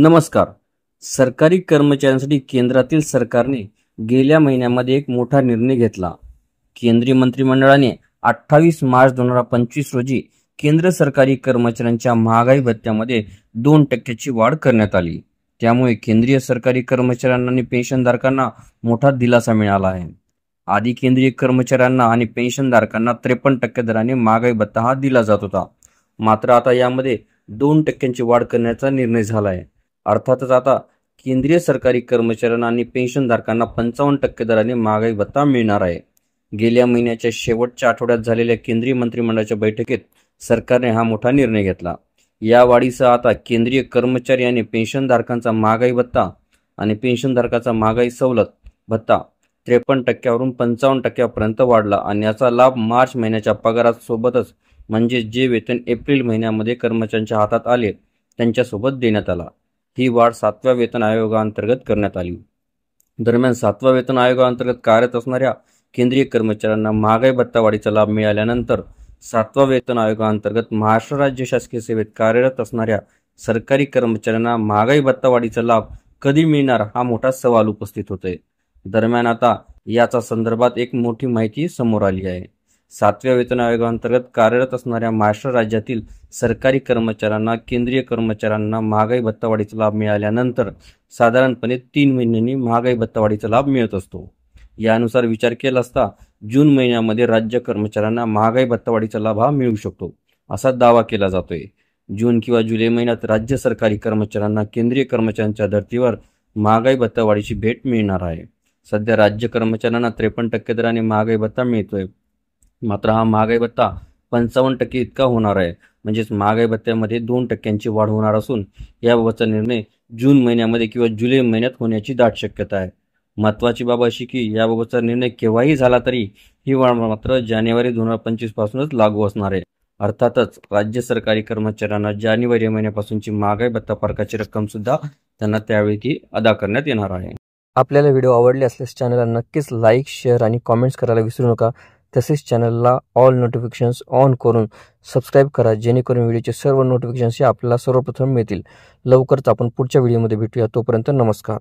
नमस्कार. सरकारी कर्मचाऱ्यांसाठी केंद्रातील सरकारने गेल्या महिन्यामध्ये एक मोठा निर्णय घेतला. केंद्रीय मंत्रिमंडळाने 28 मार्च 2025 रोजी केंद्र सरकारी कर्मचाऱ्यांच्या महागाई भत्त्यामध्ये 2% वाढ करण्यात आली. त्यामुळे केंद्रीय सरकारी कर्मचाऱ्यांना आणि पेन्शनधारकांना मोठा दिलासा मिळाला आहे. आधी केंद्रीय कर्मचाऱ्यांना आणि पेन्शनधारकांना 53% दराने महागाई भत्ता हा दिला जात होता. मात्र आता यामध्ये 2% वाढ करण्याचा निर्णय झाला आहे. अर्थातच आता केंद्रीय सरकारी कर्मचाऱ्यांना आणि पेन्शनधारकांना 55% दराने महागाई भत्ता मिळणार आहे. गेल्या महिन्याच्या शेवटच्या आठवड्यात झालेल्या केंद्रीय मंत्रिमंडळाच्या बैठकीत सरकारने हा मोठा निर्णय घेतला. या वाढीसह आता केंद्रीय कर्मचारी आणि पेन्शनधारकांचा महागाई भत्ता आणि पेन्शनधारकाचा महागाई सवलत भत्ता 53% वरून 55% पर्यंत वाढला आणि याचा लाभ मार्च महिन्याच्या पगारात सोबतच म्हणजे जे वेतन एप्रिल महिन्यामध्ये कर्मचाऱ्यांच्या हातात आले त्यांच्यासोबत देण्यात आला. ही वाढ 7व्या वेतन आयोगाअंतर्गत करण्यात आली. दरम्यान 7व्या वेतन आयोगाअंतर्गत कार्यरत असणाऱ्या केंद्रीय कर्मचाऱ्यांना महागाई भत्ता वाढीचा लाभ मिळाल्यानंतर 7व्या वेतन आयोगाअंतर्गत महाराष्ट्र राज्य शासकीय सेवेत कार्यरत असणाऱ्या सरकारी कर्मचाऱ्यांना महागाई भत्ता वाढीचा लाभ कधी मिळणार हा मोठा सवाल उपस्थित होतोय. दरम्यान आता याचा संदर्भात एक मोठी माहिती समोर आली आहे. 7व्या वेतन आयोगाअंतर्गत कार्यरत असणाऱ्या महाराष्ट्र राज्यातील सरकारी कर्मचाऱ्यांना केंद्रीय कर्मचाऱ्यांना महागाई भत्ता वाढीचा लाभ मिळाल्यानंतर साधारणपणे 3 महिन्यांनी महागाई भत्ता वाढीचा लाभ मिळत असतो. यानुसार विचार केला असता जून महिन्यामध्ये राज्य कर्मचाऱ्यांना महागाई भत्ता वाढीचा लाभ हा मिळू शकतो असा दावा केला जातोय. जून किंवा जुलै महिन्यात राज्य सरकारी कर्मचाऱ्यांना केंद्रीय कर्मचाऱ्यांच्या धर्तीवर महागाई भत्ता वाढीची भेट मिळणार आहे. सध्या राज्य कर्मचाऱ्यांना 53% दराने महागाई भत्ता मिळतोय. मात्र हा महागाई भत्ता 55% इतका होणार आहे. म्हणजेच महागाई भत्त्यामध्ये 2% वाढ होणार असून याबाबतचा निर्णय जून महिन्यामध्ये किंवा जुलै महिन्यात होण्याची दाट शक्यता आहे. महत्त्वाची बाब अशी की याबाबतचा निर्णय केव्हाही झाला तरी ही वाढ मात्र जानेवारी 2025 पासूनच लागू असणार आहे. अर्थातच राज्य सरकारी कर्मचाऱ्यांना जानेवारी महिन्यापासूनची महागाई भत्ता फरकाची रक्कम सुद्धा त्यांना त्यावेळी ती अदा करण्यात येणार आहे. आपल्याला व्हिडिओ आवडले असल्यास चॅनलला नक्कीच लाईक, शेअर आणि कॉमेंट्स करायला विसरू नका. तसेच चॅनलला ऑल नोटिफिकेशन्स ऑन करून सबस्क्राईब करा, जेणेकरून व्हिडिओचे सर्व नोटिफिकेशन्स आपल्याला सर्वप्रथम मिळतील. लवकरच आपण पुढच्या व्हिडिओमध्ये भेटूया. तोपर्यंत नमस्कार.